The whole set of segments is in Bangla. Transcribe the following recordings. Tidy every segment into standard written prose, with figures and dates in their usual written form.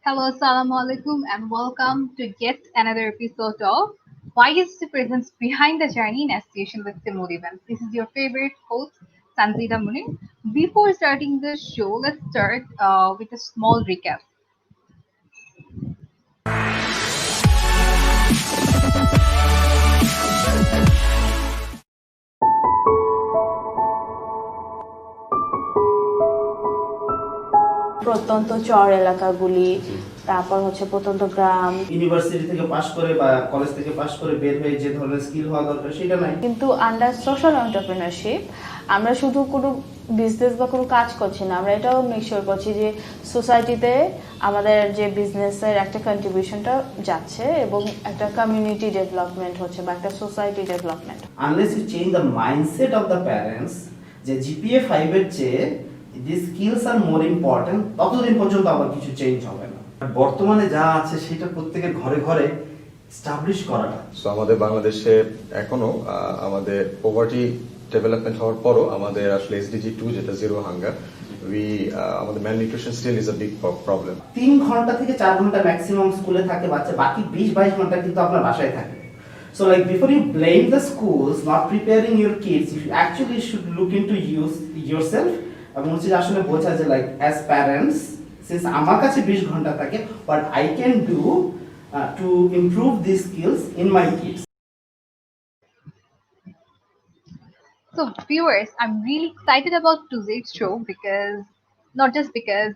Hello, assalamu alaikum, and welcome to yet another episode of Why is the Presence Behind the Journey in Association with Timur Events. This is your favorite host, Sanzida Munir. Before starting the show, let's start with a small recap. প্রত্যন্ত চর এলাকাগুলি, তারপর হচ্ছে প্রত্যন্ত গ্রাম, ইউনিভার্সিটি থেকে পাশ করে বা কলেজ থেকে পাশ করে বের হয়ে যে ধরনের স্কিল হওয়া দরকার সেটা নাই। কিন্তু আন্ডার সোশ্যাল এন্টারপ্রেনারশিপ আমরা শুধু কোনো বিজনেস বা কোনো কাজ করছি না, আমরা এটাও মেকশিওর করছি যে সোসাইটিতে আমাদের যে বিজনেসের একটা কন্ট্রিবিউশনটা যাচ্ছে এবং একটা কমিউনিটি ডেভেলপমেন্ট হচ্ছে বা একটা society development. Unless you change the mindset of the parents যে জিপিএ 5 এর চেয়ে this skills are more important, ততদিন পর্যন্ত আবার কিছু চেঞ্জ হবে না। বর্তমানে যা আছে সেটা প্রত্যেকের ঘরে ঘরে এস্টাবলিশ করাটা। সো আমাদের বাংলাদেশে এখনো আমাদের পভার্টি ডেভেলপমেন্ট হওয়ার পরও আমাদের আসলে এসডিজি 2 যেটা জিরো হাঙ্গার আমাদের malnutrition still is a big problem. 3 ঘন্টা থেকে 4 ঘন্টা ম্যাক্সিমাম স্কুলে থাকে বাচ্চা, বাকি 20-22 ঘন্টা কিন্তু আপনার বাসায় থাকে। So like before you blame the schools not preparing your kids, you actually should look into yourself এবং হচ্ছে আসলে বোঝা যে লাইক অ্যাজ প্যারেন্টস সিন্স আমার কাছে 20 ঘন্টা থাকে, what I can do to improve these skills in my kids. So, viewers, I'm really excited about today's show because not just because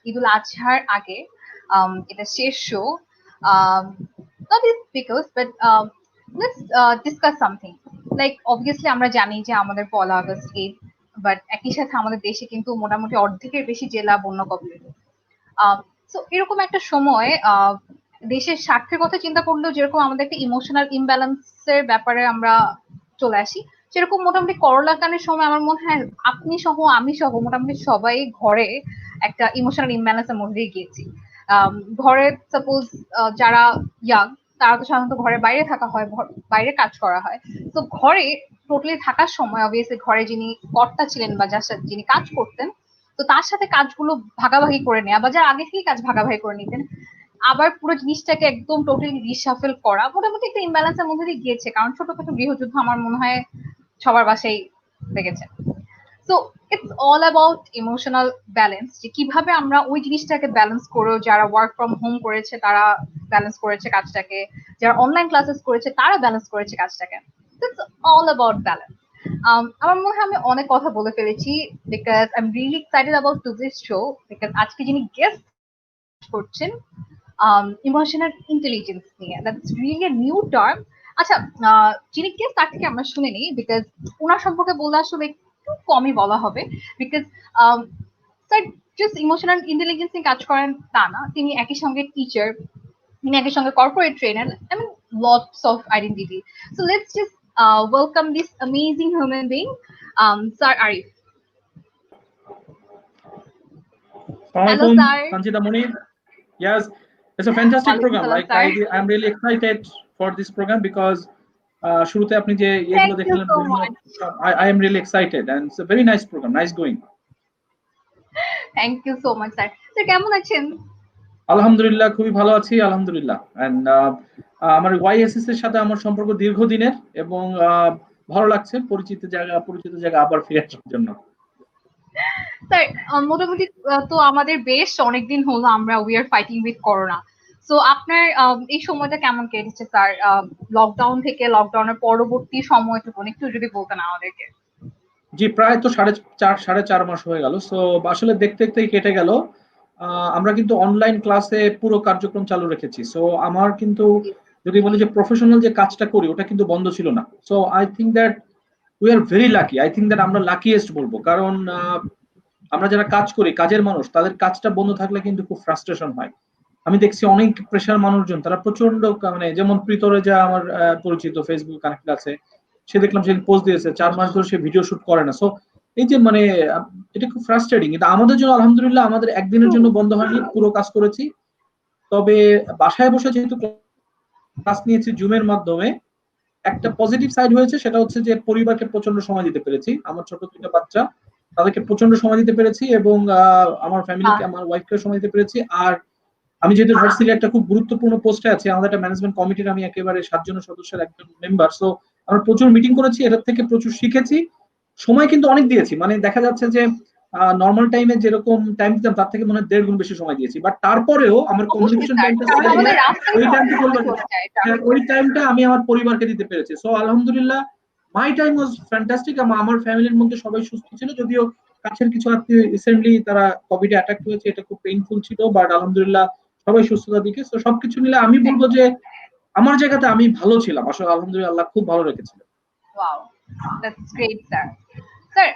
Idul Adhaর আগে এটা শেষ show, not just because but let's discuss something. Like obviously আমরা জানি যে আমাদের পয়লা আগস্ট ঈদ, বাট একই সাথে আমাদের দেশে কিন্তু মোটামুটি অর্ধেকের বেশি জেলা বন্য কবলিত। সো এরকম একটা সময় দেশের স্বার্থের কথা চিন্তা করলেও যেরকম আমাদের একটা ইমোশনাল ইমব্যালেন্সের ব্যাপারে আমরা চলে আসি, সেরকম মোটামুটি করোনা কানের সময় আমার মনে হয় আপনি সহ আমি সহ মোটামুটি সবাই ঘরে একটা ইমোশনাল ইমব্যালেন্সের মধ্যে দিয়ে গিয়েছি। ঘরে সাপোজ যারা ইয়াং তারা তো সাধারণত ঘরের বাইরে থাকা হয়, বাইরে কাজ করা হয়। তো ঘরে টোটালি থাকার সময় অবভিয়াসলি ঘরে যিনি কর্তা ছিলেন বা যার সাথে যিনি কাজ করতেন, তো তার সাথে কাজগুলো ভাগাভাগি করে নেওয়া বা যার আগে থেকে কাজ ভাগাভাগি করে নিতেন, আবার পুরো জিনিসটাকে একদম টোটালি রিশাফেল করা মোটামুটি একটা ইমব্যালেন্সের মধ্যে দিয়ে গিয়েছে। কারণ ছোটখাটো গৃহযুদ্ধ আমার মনে হয় সবার বাসায় দেখেছে। So it's all about emotional balance, যে কিভাবে আমরা ওই জিনিসটাকে ব্যালেন্স করেও, যারা ওয়ার্ক ফ্রম হোম করেছে তারা ব্যালেন্স করেছে কাজটাকে, যারা অনলাইন ক্লাসেস করেছে তারা ব্যালেন্স করেছে কাজটাকে। It's all about balance. আমার মনে হয় আমি অনেক কথা বলে ফেলেছি because I am really excited about today's show because আজকে যিনি গেস্ট করছেন ইমোশনাল ইন্টেলিজেন্স নিয়ে, that's really a new term. আচ্ছা, যিনি গেস্ট তার থেকে আমরা শুনে নিই বিকজ ওনার সম্পর্কে বললে আসলে একটু কমই বলা হবে because sir just emotional intelligence নিয়ে কাজ করেন তা না, তিনি একই সঙ্গে টিচার, তিনি একই সঙ্গে corporate trainer, I mean lots of identity. So let's just welcome this amazing human being, Sir Arif. Hello, sir. Sanjida Munir. Yes, it's a fantastic Walaikum program. salam, Like sir. I'm really excited for this program because শুরুতে আপনি যে এগুলো Thank you দেখলেন, so much. I am really excited and it's a very nice program, nice going. Thank you so much, sir. Sir, কেমন আছেন? আলহামদুলিল্লাহ, খুবই ভালো আছি আলহামদুলিল্লাহ। and আমার ওয়াইএসএস এর সাথে আমার সম্পর্ক দীর্ঘদিনের এবং ভালো লাগছে পরিচিত জায়গা আবার ফিরে আসার জন্য। স্যার মোটামুটি তো আমাদের বেশ অনেকদিন হলো আমরা we are fighting with corona. So আপনার এই সময়টা কেমন কেটেছে স্যার? লকডাউন থেকে লকডাউনের পরবর্তী সময়টুকু একটু যদি বলতেন আমাদেরকে। জি, প্রায় তো 4.5 মাস হয়ে গেল। সো আসলে দেখতে দেখতেই কেটে গেল। আমরা কিন্তু অনলাইন ক্লাসে পুরো কার্যক্রম চালু রেখেছি। সো আমার কিন্তু যদি বলি যে প্রফেশনাল যে কাজটা করি ওটা কিন্তু বন্ধ ছিল না। So I think that we are very lucky. I think that আমরা লাকিয়েস্ট বলবো, কারণ আমরা যারা কাজ করি, কাজের মানুষ, তাদের কাজটা বন্ধ থাকলে কিন্তু খুব ফ্রাস্ট্রেশন হয়। আমি দেখছি অনেক প্রেশার মানুষজন, তারা প্রচন্ড মানে যেমন প্রিতরে যা আমার পরিচিত ফেসবুক কানেক্ট আছে, সে দেখলাম সে পোস্ট দিয়েছে 4 মাস ধরে সে ভিডিও শুট করে না। সো এই যে মানে এটা খুব ফ্রাস্ট্রেটিং। কিন্তু আমাদের জন্য আলহামদুলিল্লাহ আমাদের একদিনের জন্য বন্ধ হয়নি, পুরো কাজ করেছি। তবে বাসায় বসে যেহেতু ক্লাস নিয়েছি জুমের মাধ্যমে, একটা পজিটিভ সাইড হয়েছে, সেটা হচ্ছে যে পরিবারকে প্রচন্ড সময় দিতে পেরেছি। আমার ছোট 2টা বাচ্চা, তাদেরকে প্রচন্ড সময় দিতে পেরেছি এবং আমার ফ্যামিলিকে, আমার ওয়াইফকে সময় দিতে পেরেছি। আর আমি যেহেতু ভার্সিটির একটা খুব গুরুত্বপূর্ণ পোস্টে আছি, আমাদের একটা ম্যানেজমেন্ট কমিটির আমি একেবারে 7 জন সদস্যের একজন মেম্বার, সো আমরা প্রচুর মিটিং করেছি, এটার থেকে প্রচুর শিখেছি, সময় কিন্তু অনেক দিয়েছি। মানে দেখা যাচ্ছে যে নর্মাল টাইমে যেরকম টাইম দিতাম তার থেকে মনে হয় 1.5 গুণ বেশি সময় দিয়েছি, বাট তারপরেও আমার অবশ্যই কমিউনিকেশন স্যার, টাইমটা কারণ সেম ছিল। আমাদের রাস্তায় ওই তো অনেক টাইমটা সময় চলে যায় এটা। ওই টাইমটা আমি আমার পরিবারকে দিতে পেরেছি। সো আলহামদুলিল্লাহ, মাই টাইম ওয়াজ ফ্যান্টাস্টিক। আমার ফ্যামিলির মধ্যে সবাই সুস্থ ছিল, যদিও কাছের কিছু আত্মীয় রিসেন্টলি তারা কোভিডে অ্যাটাক হয়েছে, এটা খুব পেইনফুল ছিল, বাট আলহামদুলিল্লাহ সবাই সুস্থতার দিকে। তো সবকিছু মিলে আমি বলবো যে আমার জায়গাতে আমি ভালো ছিলাম, আসলে আলহামদুলিল্লাহ আল্লাহ খুব ভালো রেখেছিল। Wow, that's great sir. Sir,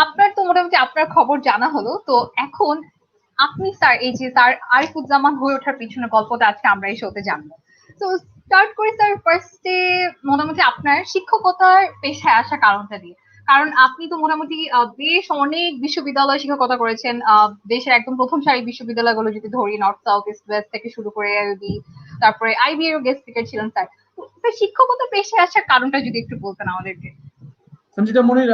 আপনার তো মোটামুটি আপনার খবর জানা হলো, তো এখন আপনি স্যার এই যে স্যার আরিফুজ্জামান হয়ে ওঠার পিছনে গল্পটা আজকে আমরা এই শোতে জানবো। তো স্টার্ট করি স্যার ফার্স্টে মোটামুটি আপনার শিক্ষকতার পেশায় আসা কারণটা দিয়ে। কারণ আপনি তো মোটামুটি বেশ অনেক বিশ্ববিদ্যালয়ে শিক্ষকতা করেছেন, দেশের একদম প্রথম সারি বিশ্ববিদ্যালয়গুলো যদি ধরি, নর্থ সাউথ ইস্ট ওয়েস্ট থেকে শুরু করে আইবি, তারপরে আইবি এর গেস্ট স্পিকার ছিলেন স্যার। তো স্যার শিক্ষকতা পেশায় আসার কারণটা যদি একটু বলতেন আমাদেরকে। সঞ্জিতা মনির,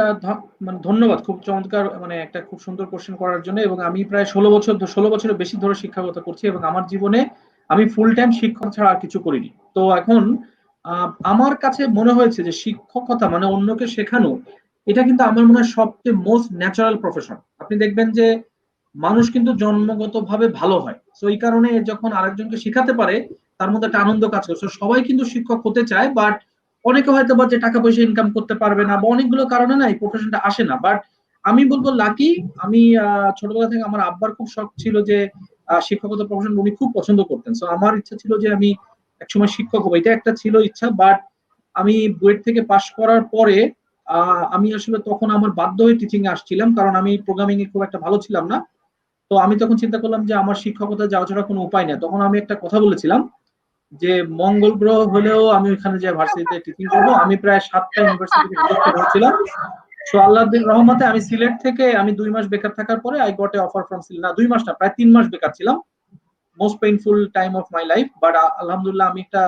মানে ধন্যবাদ, খুব চমৎকার, মানে একটা খুব সুন্দর কোশ্চেন করার জন্য। এবং আমি প্রায় 16 বছরের বেশি ধরে শিক্ষকতা করছি এবং আমার জীবনে আমি ফুল টাইম শিক্ষক ছাড়া আর কিছু করিনি। তো এখন আমার কাছে মনে হয়েছে যে শিক্ষকতা মানে অন্যকে শেখানো, এটা কিন্তু আমার মনে হয় সবচেয়ে মোস্ট ন্যাচারাল প্রফেশন। আপনি দেখবেন যে মানুষ কিন্তু জন্মগতভাবে ভালো হয়, তো এই কারণে যখন আরেকজনকে শেখাতে পারে তার মধ্যে একটা আনন্দ কাজ করে। So সবাই কিন্তু শিক্ষক হতে চায়, বাট অনেকে হয়তো বা যে টাকা পয়সা ইনকাম করতে পারবে না বা অনেকগুলো কারণে না এই প্রফেশনটা আসে না। বাট আমি বলবো লাকি, আমি ছোটবেলা থেকে আমার আব্বার খুব শখ ছিল যে শিক্ষকতা প্রফেশন উনি খুব পছন্দ করতেন। সো আমার ইচ্ছা ছিল যে আমি একসময় শিক্ষক হবো, এটা একটা ছিল ইচ্ছা। বাট আমি বুয়েট থেকে পাশ করার পরে আমি আসলে তখন আমার বাধ্য হয়ে টিচিং এ আসছিলাম, কারণ আমি প্রোগ্রামিং এ খুব একটা ভালো ছিলাম না। তো আমি তখন চিন্তা করলাম যে আমার শিক্ষকতা যাওয়া ছাড়া কোনো উপায় নেই। তখন আমি একটা কথা বলেছিলাম যে মঙ্গল গ্রহ হলেও আমি ওইখানে যে ভার্সিটিতে টিচিং করবো। আমি প্রায় 7টা ইউনিভার্সিটিতে রিজেক্টেড হয়েছিলাম। সো আল্লাহর রহমতে আমি সিলেট থেকে আমি 2 মাস বেকার থাকার পরে I got A offer from Sylhet. না 2 মাস না, প্রায় 3 মাস বেকার ছিলাম, most painful time of my life. But আলহামদুলিল্লাহ আমি একটা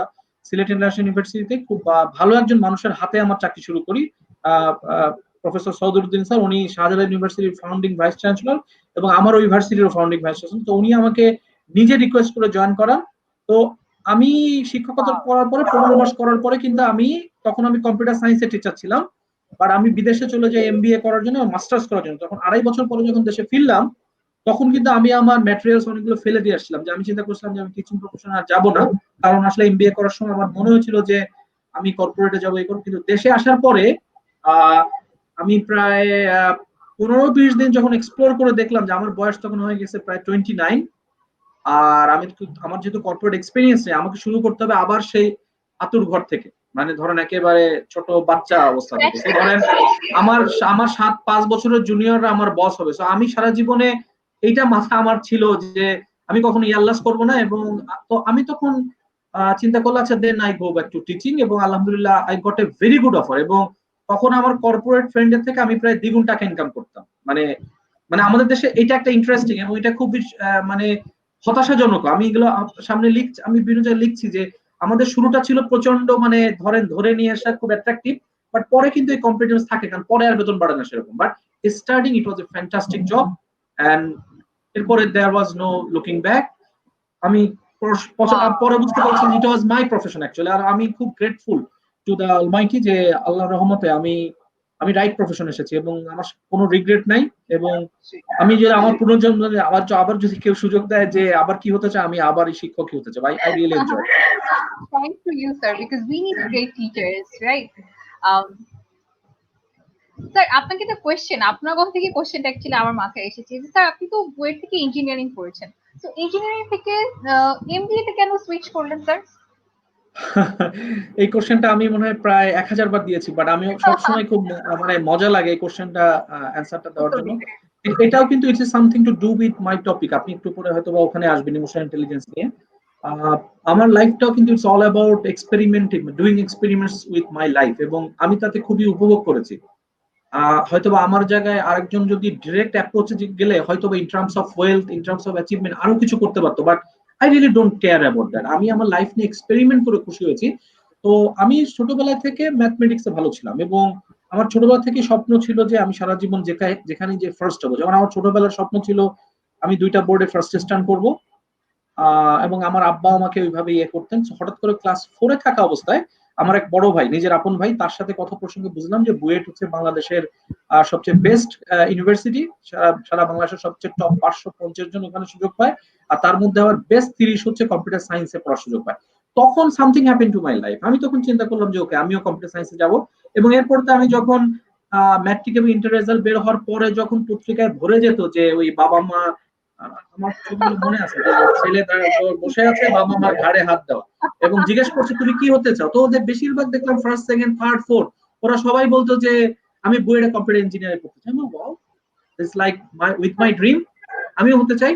সিলেট ইন্টারন্যাশনাল ইউনিভার্সিটিতে খুব ভালো একজন মানুষের হাতে আমার চাকরি শুরু করি। প্রফেসর সৌদুদ্দিন স্যার, উনি শাহজালাল ইউনিভার্সিটির ফাউন্ডিং ভাইস চ্যান্সেলর এবং আমার ওই ইউনিভার্সিটির ফাউন্ডিং ভাইস চ্যান্সেলর। তো উনি আমাকে নিজে রিকোয়েস্ট করে জয়েন করান। তো আমি শিক্ষকতা করার পরে 15 মাস করার পরে কিন্তু আমি, তখন আমি কম্পিউটার সায়েন্সের টিচার ছিলাম, বাট আমি বিদেশে চলে যাই এমবিএ করার জন্য, মাস্টার্স করার জন্য। তখন 2.5 বছর পরে যখন দেশে ফিরলাম, তখন কিন্তু আমি আমার ম্যাটেরিয়ালস অনেকগুলো ফেলে দিয়ে আসছিলাম, যে আমি চিন্তা করছিলাম যে আমি টিচিং প্রফেশনে আর যাবো না। কারণ আসলে এমবিএ করার সময় আমার মনে হয়েছিল যে আমি কর্পোরেটে যাবো এই করবো। কিন্তু দেশে আসার পরে আহ আমি প্রায় 15-20 দিন যখন এক্সপ্লোর করে দেখলাম যে আমার বয়স তখন হয়ে গেছে প্রায় 29, আর আমি আমার যেহেতু কর্পোরেট এক্সপিরিয়েন্স নেই, আমাকে শুরু করতে হবে আবার সেই আতুর ঘর থেকে, মানে ধরেন একেবারে ছোট বাচ্চা অবস্থা থেকে। তো ধরেন আমার আমার 7-5 বছরের জুনিয়ররা আমার বস হবে। তো আমি সারা জীবনে এইটা মাথা আমার ছিল যে আমি কখনো ইয়াল্লাস করবো না। এবং তো আমি তখন চিন্তা করলাম আচ্ছা then I go back to teaching, এবং আলহামদুলিল্লাহ I got a very good offer. এবং তখন আমার কর্পোরেট ফ্রেন্ডের থেকে আমি প্রায় দ্বিগুণ টাকা ইনকাম করতাম। মানে মানে আমাদের দেশে এটা একটা ইন্টারেস্টিং এবং এটা খুব মানে হতাশাজনক। আমি এগুলো সামনে লিখছি, আমি বিভিন্ন জায়গায় লিখছি যে আমাদের শুরুটা ছিল প্রচন্ড, মানে ধরেন ধরে নিয়ে আসা খুব অ্যাট্রাকটিভ, বাট পরে কিন্তু এই কম্পিটিশন থাকে, কারণ পরে আর বেতন বাড়ে না সেরকম। But starting it was a fantastic job, and এরপরে there was no looking back. আমি পরে বুঝতে পারছি ইট ওয়াজ মাই প্রফেশন অ্যাকচুয়ালি। আর আমি খুব গ্রেটফুল টু দ্য অলমাইটি যে আল্লাহর রহমতে আমি আমি রাইট প্রফেশন এসেছি এবং আমার কোনো রিগ্রেট নাই। এবং আমি যদি আমার পুনর্জন্ম আবার আবার যদি কেউ সুযোগ দেয় যে আবার কি হতে চায়, আমি আবার এই শিক্ষকই হতে চাই ভাই। I really enjoy. Thanks to you, sir, because we need great teachers, right? Um, sir আপনাকে একটা কোয়েশ্চেন, আপনার কথা থেকে কোয়েশ্চেনটা অ্যাকচুয়ালি আমার মাথায় এসেছে যে স্যার আপনি তো বুয়েট থেকে ইঞ্জিনিয়ারিং করেছেন, তো ইঞ্জিনিয়ারিং থেকে এমবিএ তে কেন সুইচ করলেন স্যার? এই কোশ্চেনটা আমি মনে হয় প্রায় 1000 বার দিয়েছি, বাট আমি সবসময় খুব মানে মজা লাগে এই কোশ্চেনটা অ্যান্সারটা দেওয়ার উত্তর জন্য। দিতে। এটাও কিন্তু it's something to do with my topic. আপনি একটু পরে হয়তো বা ওখানে আসবেন ইমোশনাল ইন্টেলিজেন্স নিয়ে। আহ, আমার লাইফটাও কিন্তু it's all about experimenting, doing experiments with my life, এবং আমি তাতে খুবই উপভোগ করেছি। হয়তোবা আমার জায়গায় আরেকজন যদি ডিরেক্ট অ্যাপ্রোচে গেলে হয়তোবা in terms of wealth, in terms of achievement আরো কিছু করতে পারতো, but I really don't care about that. আমি আমার লাইফ নিয়ে এক্সপেরিমেন্ট করে খুশি হয়েছি। তো আমি ছোটবেলা থেকে ম্যাথমেটিক্সে ভালো ছিলাম এবং আমার ছোটবেলা থেকে স্বপ্ন ছিল যে আমি সারা জীবন যেখানে যে ফার্স্ট হবো। যেমন আমার ছোটবেলার স্বপ্ন ছিল আমি 2টা বোর্ডে ফার্স্ট স্ট্যান্ড করবো, এবং আমার আব্বা আমাকে ওইভাবে ইয়ে করতেন। হঠাৎ করে ক্লাস 4-এ থাকা অবস্থায় আমার এক বড় ভাই, নিজের আপন ভাই, তার সাথে কথা প্রসঙ্গে বুঝলাম যে বুয়েট হচ্ছে বাংলাদেশের সবচেয়ে বেস্ট ইউনিভার্সিটি, সারা বাংলাদেশের সবচেয়ে টপ 550 জন ওখানে সুযোগ পায়, আর তার মধ্যে আবার বেস্ট 30 হচ্ছে কম্পিউটার সায়েন্সে পড়ার সুযোগ পায়। তখন something happen to my life. আমি তখন চিন্তা করলাম যে ওকে, আমিও কম্পিউটার সায়েন্সে যাব। এবং এরপর তো আমি যখন ম্যাট্রিক এবং ইন্টার রেজাল্ট বের হওয়ার পরে যখন পত্রিকায় ভরে যেত যে ওই বাবা মা, আমার ছবিগুলো মনে আছে যে ছেলে বসে আছে, বাবা মার ঘাড়ে হাত দেওয়া, এবং জিজ্ঞেস করছে তুমি কি হতে চাও। তো ওদের বেশিরভাগ দেখলাম ফার্স্ট, সেকেন্ড, থার্ড, ফোর্থ, ওরা সবাই বলতো যে আমি বুয়েটে কম্পিউটার ইঞ্জিনিয়ারিং করতে চাই। Wow, it's like with my dream, আমিও হতে চাই।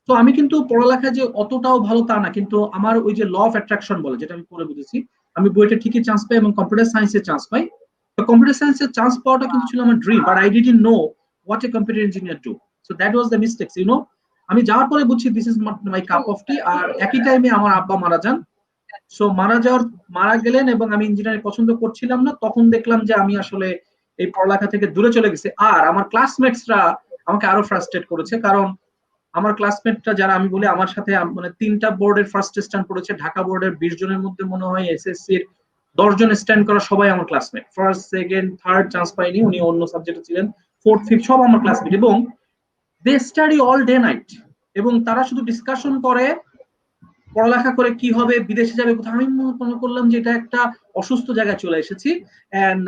তো আমি কিন্তু পড়ালেখা যে অতটাও ভালো তা না, কিন্তু আমার ওই যে ল অফ অ্যাট্রাকশন বলে, যেটা আমি পরে বুঝেছি, আমি বুয়েটে ঠিকই চান্স পাই এবং কম্পিউটার সায়েন্সে চান্স পাই। তো কম্পিউটার সায়েন্সে চান্স পাওয়াটা কিন্তু ছিল আমার dream, but I didn't know what a computer engineer do. So that was the mistakes, আমি যাওয়ার পরে বুঝছি this is my cup of tea. আর একই টাইমে আমার আব্বা মারা যান। সো মারা গেলেন এবং আমি ইঞ্জিনিয়ারিং পছন্দ করছিলাম না। তখন দেখলাম যে আমি আসলে এই পড়ালেখা থেকে দূরে চলে গেছি। আর আমার ক্লাসমেটসরা আমাকে আরো ফ্রাস্ট্রেট করেছে, কারণ আমার ক্লাসমেটরা যারা আমি বলি আমার সাথে, মানে 3টা বোর্ডের ফার্স্ট স্ট্যান্ড করেছে, ঢাকা বোর্ডের 20 জনের মধ্যে মনে হয় এসএসসির 10 জন স্ট্যান্ড করা সবাই আমার classmate. First, second, third chance পাইনি, উনি অন্য সাবজেক্টে ছিলেন, ফোর্থ, ফিফথ সব আমার ক্লাসমেট। এবং they study all day night, এবং তারা শুধু ডিসকাশন করে পড়ালেখা করে কি হবে, বিদেশে যাবে কোথাও। আমি মনে করলাম যে এটা একটা অসুস্থ জায়গায় চলে এসেছি। And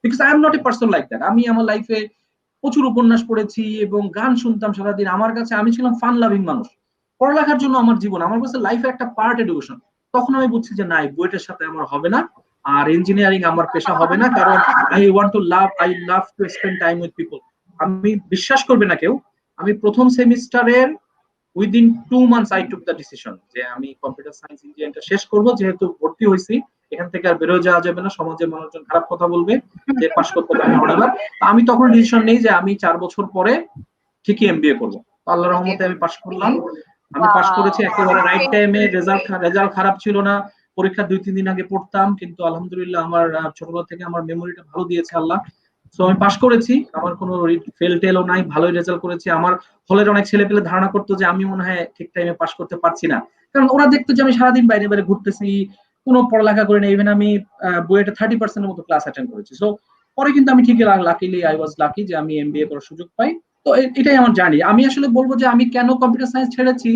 because I am not a person like that. আমি আমার লাইফে প্রচুর উপন্যাস পড়েছি এবং গান শুনতাম সারাদিন। আমার কাছে আমি ছিলাম ফান লাভিং মানুষ। পড়ালেখার জন্য আমার জীবন, আমার কাছে লাইফের একটা পার্ট এডুকেশন। তখন আমি বুঝছি যে না, বুয়েটের সাথে আমার হবে না, আর ইঞ্জিনিয়ারিং আমার পেশা হবে না, কারণ I love to spend time with people. আমি বিশ্বাস করবে না কেউ, আমি প্রথম সেমিস্টারের within 2 months I took the decision যে আমি কম্পিউটার সায়েন্স ইঞ্জিনিয়ারিংটা শেষ করব। যেহেতু ভর্তি হয়েছি, এখান থেকে আর বেরোয় যাওয়া যাবে না, সমাজের মানুষজন খারাপ কথা বলবে যে পাশ করতে পারে না। আমি তখন ডিসিশন নেই যে আমি 4 বছর পরে ঠিকই এমবিএ করবো। আল্লাহর রহমতে আমি পাশ করলাম। আমি পাশ করেছি একেবারে রাইট টাইমে। রেজাল্ট খারাপ ছিল না, পরীক্ষা 2-3 দিন আগে পড়তাম, কিন্তু আলহামদুলিল্লাহ আমার ছোটবেলা থেকে আমার মেমোরিটা ভালো দিয়েছে আল্লাহ। তো আমি পাশ করেছি, আমার কোনো ফেল টেলও নাই, ভালোই রেজাল্ট করেছি। আমার হলের অনেক ছেলে পেলে ধারণা করতো যে আমি মনে হয় ঠিক টাইমে পাশ করতে পারছি না, কারণ ওরা দেখতো যে আমি সারাদিন বাইরে বাইরে ঘুরতেছি, কোনো পড়ালেখা করে নেই। ইভেন আমি বুয়েটে 30% মতো ক্লাস অ্যাটেন্ড করেছি। সো পরে কিন্তু আমি ঠিকই লাকিলি আই ওয়াজ লাকি যে আমি এমবিএ করার সুযোগ পাই। তো এটাই আমার জার্নি। আমি আসলে বলবো যে আমি কেন কম্পিউটার সায়েন্স ছেড়েছি,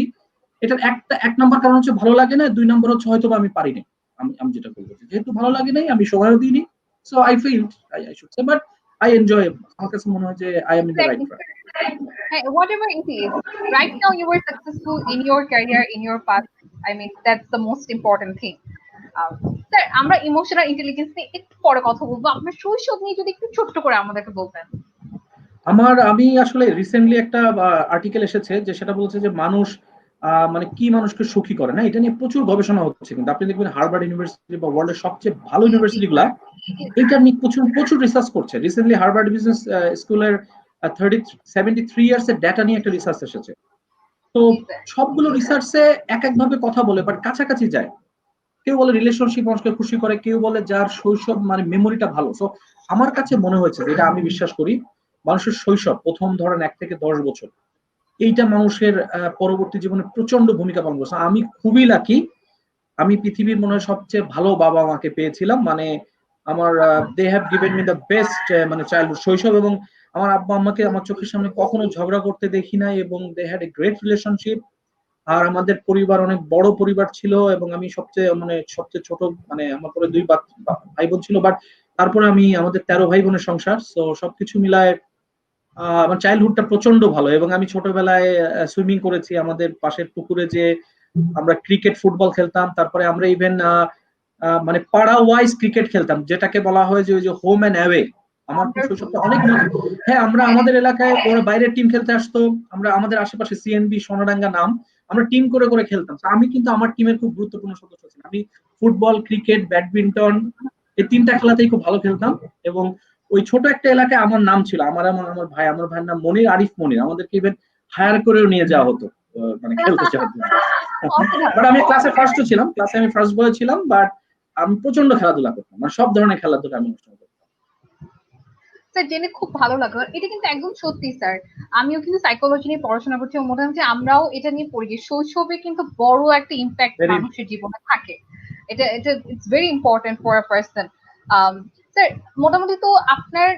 এটার এক নম্বর কারণ হচ্ছে ভালো লাগে না, 2 নম্বর হচ্ছে হয়তো আমি পারিনি। আমি যেটা বলবো যেহেতু ভালো লাগে নাই, আমি সময়ও দিইনি। So I feel I should say, but I enjoy. আমার কাছে মনে হয় যে I am in the right Exactly. Track. Hey, whatever it is, right now you were successful in your career, in your path. I mean, that's the most important thing. Sir, আমরা ইমোশনাল ইন্টেলিজেন্স নিয়ে একটু পরে কথা বলবো। আপনার শৈশব নিয়ে যদি একটু ছোট্ট করে আমাদেরকে বলতেন। আমি আসলে রিসেন্টলি একটা আর্টিকেল এসেছে যে সেটা বলছে যে মানুষ মানে কি মানুষকে সুখী করে না, এটা নিয়ে প্রচুর গবেষণা হচ্ছে। কিন্তু আপনি দেখবেন হার্ভার্ড ইউনিভার্সিটি বা ওয়ার্ল্ডের সবচেয়ে ভালো জি, জি, ইউনিভার্সিটি গুলা এটা নিয়ে প্রচুর প্রচুর রিসার্চ করছে। রিসেন্টলি হার্ভার্ড বিজনেস স্কুলের 73 ইয়ার্স এর ডেটা নিয়ে একটা রিসার্চ এসেছে। তো জি স্যার। সবগুলো রিসার্চে এক এক ভাবে কথা বলে, বাট কাছাকাছি যায়। কেউ বলে রিলেশনশিপ মানুষকে খুশি করে, কেউ বলে যার শৈশব মানে মেমোরিটা ভালো। সো আমার কাছে মনে হয়েছে, যেটা আমি বিশ্বাস করি, মানুষের শৈশব প্রথম ধরেন 1 থেকে 10 বছর, এইটা মানুষের পরবর্তী জীবনে প্রচন্ড ভূমিকা পালন করছে। আমি খুবই লাকি, আমি পৃথিবীর মনে হয় সবচেয়ে ভালো বাবা মাকে পেয়েছিলাম। মানে আমার they have given me the best মানে চাইল্ডহুড, শৈশব। এবং আমার আব্বা আম্মাকে আমার চোখের সামনে কখনো ঝগড়া করতে দেখি নাই, এবং they had a great relationship. আর আমাদের পরিবার অনেক বড় পরিবার ছিল, এবং আমি সবচেয়ে ছোট, মানে আমার পরে 2 ভাই বোন ছিল, বাট তারপরে আমাদের 13 ভাই বোনের সংসার। তো সবকিছু মিলায় আমার চাইল্ডহুডটা প্রচন্ড ভালো। এবং আমি ছোটবেলায় সুইমিং করেছি আমাদের পাশের পুকুরে, যে আমরা ক্রিকেট ফুটবল খেলতাম। তারপরে আমরা ইভেন মানে পাড়া ওয়াইজ ক্রিকেট খেলতাম, যেটাকে বলা হয় যে ওই যে হোম এন্ড অ্যাওয়ে। আমার শৈশবটা অনেক মজা। হ্যাঁ, আমরা আমাদের এলাকায় ওরা বাইরের টিম খেলতে আসতো, আমরা আমাদের আশেপাশে সিএনবি সোনাডাঙ্গা নাম, আমরা টিম করে করে খেলতাম। আমি কিন্তু আমার টিমের খুব গুরুত্বপূর্ণ সদস্য ছিলাম। আমি ফুটবল, ক্রিকেট, ব্যাডমিন্টন এই 3টা খেলাতেই খুব ভালো খেলতাম। এবং ওই ছোট একটা এলাকায় আমার নাম ছিল, আমার ভাইয়ের নাম মনির, আরিফ মনির। আমাদেরকে ইভেন হায়ার করেও নিয়ে যাওয়া হতো মানে খেলতে যাওয়ার জন্য। বাট আমি ক্লাসে ফার্স্টও ছিলাম, ক্লাসে আমি ফার্স্ট বয় ছিলাম। বাট আমি প্রচন্ড খেলাধুলা করতাম, মানে সব ধরনের খেলাধুলা আমি অনুষ্ঠান করতাম। স্যার জেনে খুব ভালো লাগলো। আর এটা কিন্তু একদম সত্যি স্যার। আমিও কিন্তু সাইকোলজি নিয়ে পড়াশোনা করছি এবং মোটামুটি আমরাও এটা নিয়ে পড়ি যে শৈশবে কিন্তু বড় একটা ইম্প্যাক্ট ভেরি মানুষের জীবনে থাকে। এটা এটা it's very important for a person. Sir মোটামুটি তো আপনার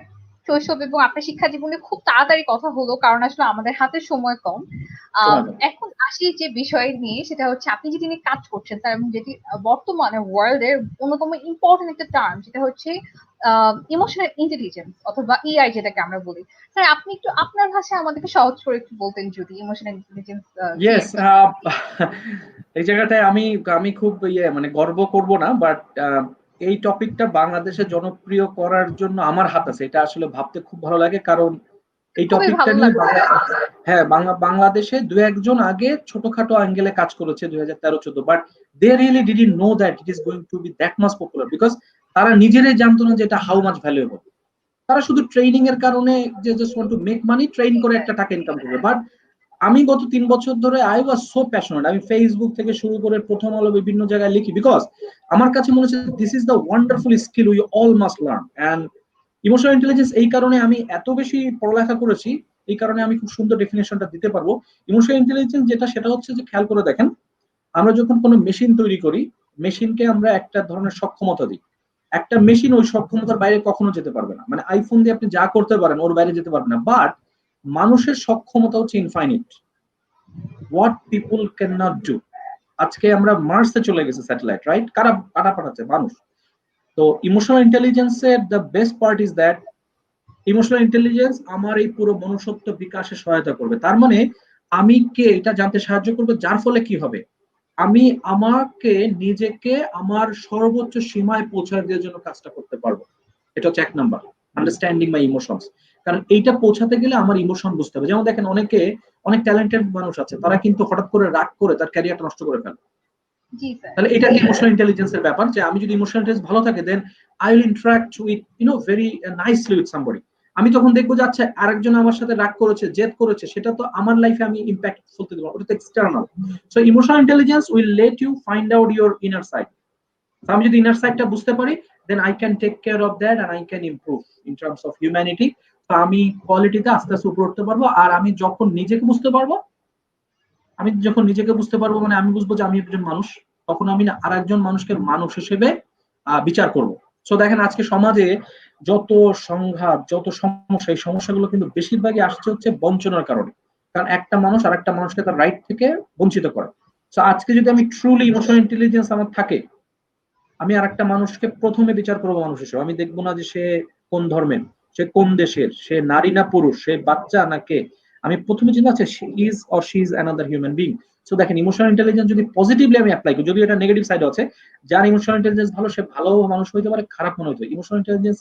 শৈশব এবং আপনার শিক্ষা জীবনে খুব তাড়াতাড়ি কথা হলো, কারণ আসলে আমাদের হাতে সময় কম। সময় কম। এখন আসি যে বিষয় নিয়ে, সেটা হচ্ছে আপনি যেটি নিয়ে কাজ করছেন স্যার, এবং যেটি বর্তমানে ওয়ার্ল্ড এর অন্যতম ইম্পর্টেন্ট একটা টার্ম, যেটা হচ্ছে ইমোশনাল ইন্টেলিজেন্স অথবা ইআই যেটাকে আমরা বলি। স্যার আপনি একটু আপনার ভাষায় আমাদেরকে সহজ করে একটু বলতেন যদি ইমোশনাল ইন্টেলিজেন্স কি ইয়েস, একটা। এই জায়গাটায় আমি আমি খুব মানে গর্ব করব না, বাট এই টপিকটা বাংলাদেশে জনপ্রিয় করার জন্য আমার হাত আছে, এটা আসলে ভাবতে খুব ভালো লাগে। কারণ এই খুবই টপিকটা ভালো নিয়ে লাগলো। হ্যাঁ, বাংলাদেশে দু একজন আগে ছোটখাটো অ্যাঙ্গেলে কাজ করেছে 2013-14, but they really didn't know that it is going to be that much popular, because তারা নিজেরাই জানতো না যে এটা হাউ মাচ ভ্যালুয়েবল। তারা শুধু ট্রেনিং এর কারণে যে just want to make money, train করে একটা টাকা ইনকাম করবে। বাট আমি গত 3 বছর ধরে আই ওয়াজ সো প্যাশনেট, আমি ফেসবুক থেকে শুরু করে প্রথম আলো বিভিন্ন জায়গায় লিখি, বিকজ আমার কাছে মনে হচ্ছে this is the wonderful skill we all must learn. And emotional intelligence এই কারণে আমি এত বেশি পড়ালেখা করেছি, এই কারণে আমি খুব সুন্দর ডেফিনেশনটা দিতে পারবো। ইমোশনাল ইন্টেলিজেন্স যেটা, সেটা হচ্ছে যে খেয়াল করে দেখেন, আমরা যখন কোনো মেশিন তৈরি করি, মেশিনকে আমরা একটা ধরনের সক্ষমতা দিই। একটা মেশিন ওই সক্ষমতার বাইরে কখনো যেতে পারবে না, মানে আইফোন দিয়ে আপনি যা করতে পারেন ওর বাইরে যেতে পারবে না। বাট মানুষের সক্ষমতা হচ্ছে infinite, what people can not do. আজকে আমরা মার্সে চলে গেছে স্যাটেলাইট, রাইট? কারা কাটা পাঠাচ্ছে? মানুষ। তো ইমোশনাল ইন্টেলিজেন্সের the best part is that emotional intelligence আমার এই পুরো মনুষ্যত্ব বিকাশে সহায়তা করবে। তার মানে আমি কে এটা জানতে সাহায্য করবে, যার ফলে কি হবে, আমি আমাকে নিজেকে আমার সর্বোচ্চ সীমায় পৌঁছায় দেওয়ার জন্য কাজটা করতে পারবো। এটা হচ্ছে 1 নাম্বার, আন্ডারস্ট্যান্ডিং মাই ইমোশনস। কারণ এইটা পৌঁছাতে গেলে আমার ইমোশন বুঝতে হবে। যেমন দেখেন, অনেক ট্যালেন্টেড মানুষ আছে, তারা কিন্তু হঠাৎ করে রাগ করে তার ক্যারিয়ারটা নষ্ট করে ফেলে। জি স্যার। তাহলে এটা ইমোশনাল ইন্টেলিজেন্সের ব্যাপার, যে আমি যদি ইমোশনাল ইন্টেলিজেন্স ভালো থাকে, then I will interact with very nicely with somebody. আমি তখন দেখবো যে আচ্ছা, আরেকজন আমার সাথে রাগ করেছে, জেদ করেছে, সেটা তো আমার লাইফে আমি ইম্প্যাক্ট ফেলতে দেবো, ওটা তো external. So emotional intelligence will let you find out your inner side. আমি যদি ইনার সাইডটা বুঝতে পারি, then I can take care of that and I can improve in terms of humanity. তো আমি কোয়ালিটিতে আস্তে আস্তে উপরে উঠতে পারবো। আর আমি যখন নিজেকে বুঝতে পারবো, মানে আমি বুঝবো যে আমি একজন মানুষ, তখন আমি না আর একজন মানুষকে মানুষ হিসেবে বিচার করব। সো দেখেন, আজকে সমাজে যত সংঘাত, যত সমস্যা, এই সমস্যাগুলো কিন্তু বেশিরভাগই আসছে হচ্ছে বঞ্চনার কারণে। কারণ একটা মানুষ আর একটা মানুষকে তার রাইট থেকে বঞ্চিত করে। সো আজকে যদি আমি ট্রুলি ইমোশনাল ইন্টেলিজেন্স আমার থাকে, আমি আর একটা মানুষকে প্রথমে বিচার করবো মানুষ হিসেবে। আমি দেখবো না যে সে কোন ধর্মের, সে কোন দেশের, সে নারী না পুরুষ, সে বাচ্চা না কে। আমি প্রথমে চিন্তা আছে she is or she is another human being. So দেখেন, ইমোশনাল ইন্টেলিজেন্স যদি পজিটিভলি আমি অ্যাপ্লাই করি, যদিও এটা নেগেটিভ সাইড আছে, যার ইমোশনাল ইন্টেলিজেন্স ভালো, সে ভালো মানুষ হইতে পারে, খারাপ মনে হইতে পারে। ইমোশনাল ইন্টেলিজেন্স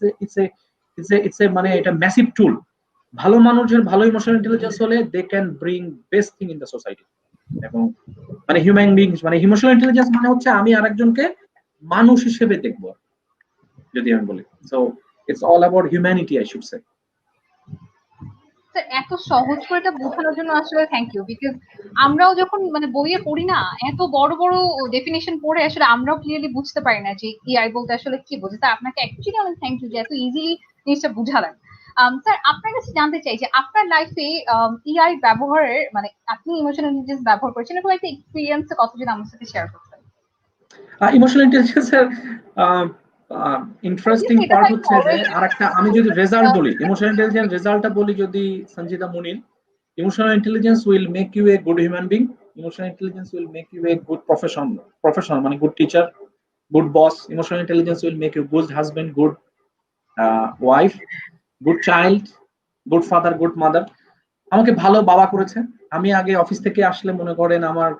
ইটস এ মানে এটা ম্যাসিভ টুল। ভালো মানুষের ভালো ইমোশনাল ইন্টেলিজেন্স হলে they can bring best thing in the society. এবং মানে হিউম্যান বিংস, মানে ইমোশনাল ইন্টেলিজেন্স মানে হচ্ছে আমি আরেকজনকে মানুষ হিসেবে দেখবো, যদি আমি বলি। So it's all about humanity, I should say. Sir এত সহজ করে এটা বোঝানোর জন্য আসলে থ্যাংক ইউ, বিকজ আমরাও যখন মানে বইয়ে পড়ি না, এত বড় বড় ডেফিনেশন পড়ে আসলে আমরাও ক্লিয়ারলি বুঝতে পারি না যে এআই বলতে আসলে কি বোঝে। তা আপনাকে অ্যাকচুয়ালি অনেক থ্যাংক ইউ যে এত ইজিলি জিনিসটা বুঝালেন। স্যার আপনার কাছে জানতে চাই যে আপনার লাইফে এআই ব্যবহারের মানে আপনি ইমোশনাল ইন্টেলিজেন্স ব্যবহার করেছেন এরকম একটা এক্সপিরিয়েন্স কথা যদি আমার সাথে শেয়ার করতেন। ইমোশনাল ইন্টেলিজেন্সের ইন্টারেস্টিং Obviously, এটা পার্ট তো একটা হচ্ছে যে, already আরেকটা আমি যদি রেজাল্ট বলি, ইমোশনাল ইন্টেলিজেন্স রেজাল্টটা বলি যদি, Sanjida Munir, emotional intelligence will make you a good human being, emotional intelligence will make you a good professional মানে good teacher, good boss, emotional intelligence will make you good husband, good wife, good child, good father, good mother. আমাকে ভালো বাবা করেছে। আমি আগে অফিস থেকে আসলে মনে করেন আমার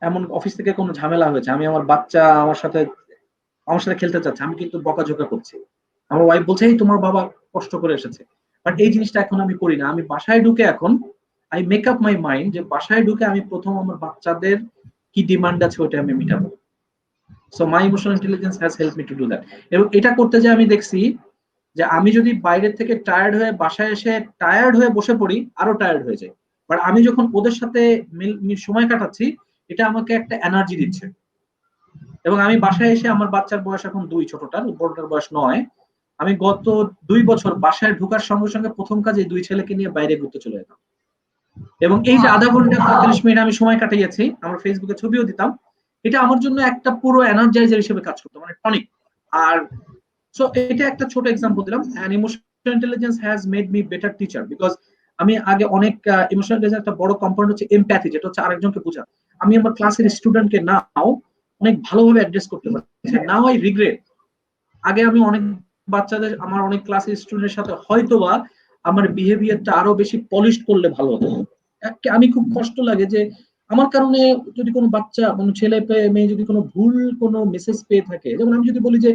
এমন অফিস থেকে কোনো ঝামেলা হয়েছে, আমি আমার বাচ্চা আমার সাথে খেলতে চাচ্ছে, আমি কিন্তু বকাঝোকা করছি। আমার ওয়াইফ বলছে এই তোমার বাবা কষ্ট করে এসেছে। বাট এই জিনিসটা এখন আমি করি না। আমি বাসায় ঢুকে এখন I make up my mind যে বাসায় ঢুকে আমি প্রথম আমার বাচ্চাদের কি ডিমান্ড আছে ওটা আমি মিটাবো। So my emotional intelligence has help me to do that. এবং এটা করতে যে আমি দেখছি যে আমি যদি বাইরের থেকে টায়ার্ড হয়ে বাসায় এসে টায়ার্ড হয়ে বসে পড়ি, আরো টায়ার্ড হয়ে যায়। বাট আমি যখন ওদের সাথে সময় কাটাচ্ছি, এটা আমাকে একটা এনার্জি দিচ্ছে। এবং আমি বাসায় এসে, আমার বাচ্চার বয়স এখন 2, ছোটটার, বড়টার বয়স 9। আমি গত 2 বছর বাসায় ঢোকার সঙ্গে সঙ্গে প্রথম কাজে 2 ছেলেকে নিয়ে বাইরে ঘুরতে চলে যেতাম, এবং এই যে আধা ঘন্টা 45 মিনিট আমি সময় কাটিয়েছি, আমার ফেসবুকে ছবিও দিতাম, এটা আমার জন্য একটা পুরো এনার্জাইজার হিসেবে কাজ করতো, মানে টনিক। আর সো এটা একটা ছোট এক্সাম্পল দিলাম। And emotional intelligence has made me better teacher, because আমি আগে অনেক ইমোশনাল ইন্টেলিজেন্স একটা বড় কম্পোনেন্ট হচ্ছে এমপ্যাথি, যেটা হচ্ছে আরেকজনকে বোঝা। আমি আমার ক্লাসের স্টুডেন্টকে নাও অনেক ভালোভাবে অ্যাড্রেস করতে পারছি। নাও আই রিগ্রেট, আগে আমি অনেক বাচ্চাদের, আমার অনেক ক্লাসের স্টুডেন্টের সাথে হয়তোবা আমার বিহেভিয়ারটা আরো বেশি পলিশ করলে ভালো হতো। আমি খুব কষ্ট লাগে যে আমার কারণে যদি কোনো বাচ্চা, মানে ছেলে মেয়ে যদি কোনো ভুল কোনো মেসেজ পেয়ে থাকে, যেমন আমি যদি বলি যে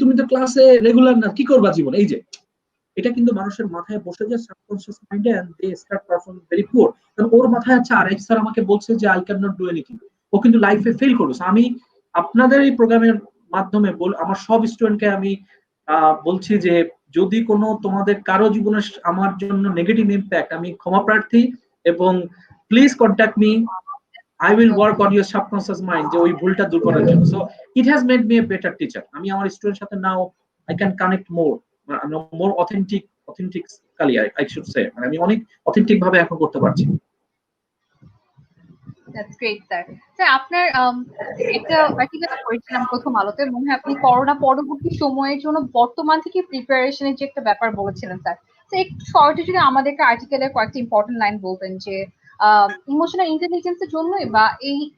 তুমি তো ক্লাসে রেগুলার না, কি করবা জীবন, এই যে এটা কিন্তু মানুষের মাথায় বসে যায় সাবকনশিয়াস মাইন্ডে, and they start performing very poor. কারণ ওর মাথায় আছে আর স্যার আমাকে বলছে যে I can not do anything, ও কিন্তু লাইফে ফেল করবে। আমি আপনাদের এই প্রোগ্রামের মাধ্যমে আমার সব স্টুডেন্টকে আমি বলছি যে যদি কোনো তোমাদের কারো জীবনে আমার জন্য নেগেটিভ ইম্প্যাক্ট, আমি ক্ষমা প্রার্থী, এবং please contact me, I will work on your subconscious mind যে ওই ভুলটা দূর করার জন্য। So it has made me a better teacher. আমি আমার স্টুডেন্টের সাথে নাও I can connect more, more authentically I should say, মানে আমি অনেক অথেন্টিক ভাবে এখন করতে পারছি। That's great sir. স্যার আপনার একটা আর্টিকেল পড়েছিলাম প্রথম আলোতে, মনে হয় আপনি করোনা পরবর্তী সময়ের জন্য বর্তমান থেকে প্রিপারেশনের যে একটা ব্যাপার বলেছিলেন স্যার। তো একটু শর্টে যদি আমাদেরকে আর্টিকেলের কয়েকটা ইম্পর্টেন্ট লাইন বলতেন যে ইমোশনাল ইন্টেলিজেন্সের জন্য বা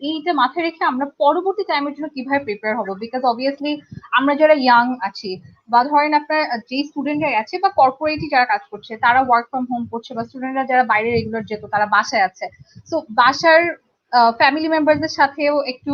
এইটা মাথায় রেখে আমরা পরবর্তী টাইমের জন্য কিভাবে প্রিপেয়ার হবো, বিকজ অবভিয়াসলি আমরা যারা ইয়াং আছি বা ধরেন আপনার যে স্টুডেন্টরা আছে বা কর্পোরেটে যারা কাজ করছে তারা ওয়ার্ক ফ্রম হোম করছে, বা স্টুডেন্টরা যারা বাইরে রেগুলার যেত তারা বাসায় আছে, সো বাসার ফ্যামিলি মেম্বারদের সাথেও একটু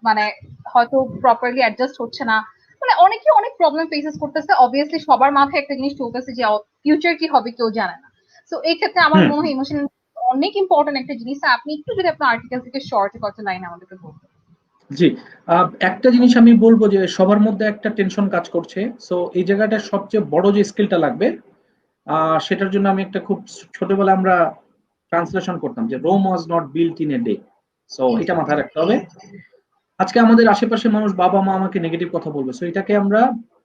মানে হয়তো প্রপারলি অ্যাডজাস্ট হচ্ছে না, মানে অনেকে অনেক প্রবলেম ফেসেস করতেছে। অবভিয়াসলি সবার মাথায় একটা জিনিস চলতেছে যে ফিউচার কি হবে কেউ জানে না। সো এই ক্ষেত্রে আমার মনে হয় ইমোশনাল অনেক ইম্পর্টেন্ট একটা জিনিস। আপনি একটু যদি আপনার আর্টিকেল থেকে শর্টে কয়েকটা লাইন আমাদেরকে বলতেন। জি, একটা জিনিস আমি বলবো যে সবার মধ্যে একটা টেনশন কাজ করছে। সো এই জায়গাটা সবচেয়ে বড় যে স্কিলটা লাগবে, সেটার জন্য আমি একটা খুব ছোটবেলা আমরা ট্রান্সলেশন করতাম যে Rome was not built in a day. So এটা মাথায় রাখতে হবে। আজকে আমাদের আশেপাশে মানুষ, বাবা মা আমাকে নেগেটিভ কথা বলবে, সো এটাকে আমরা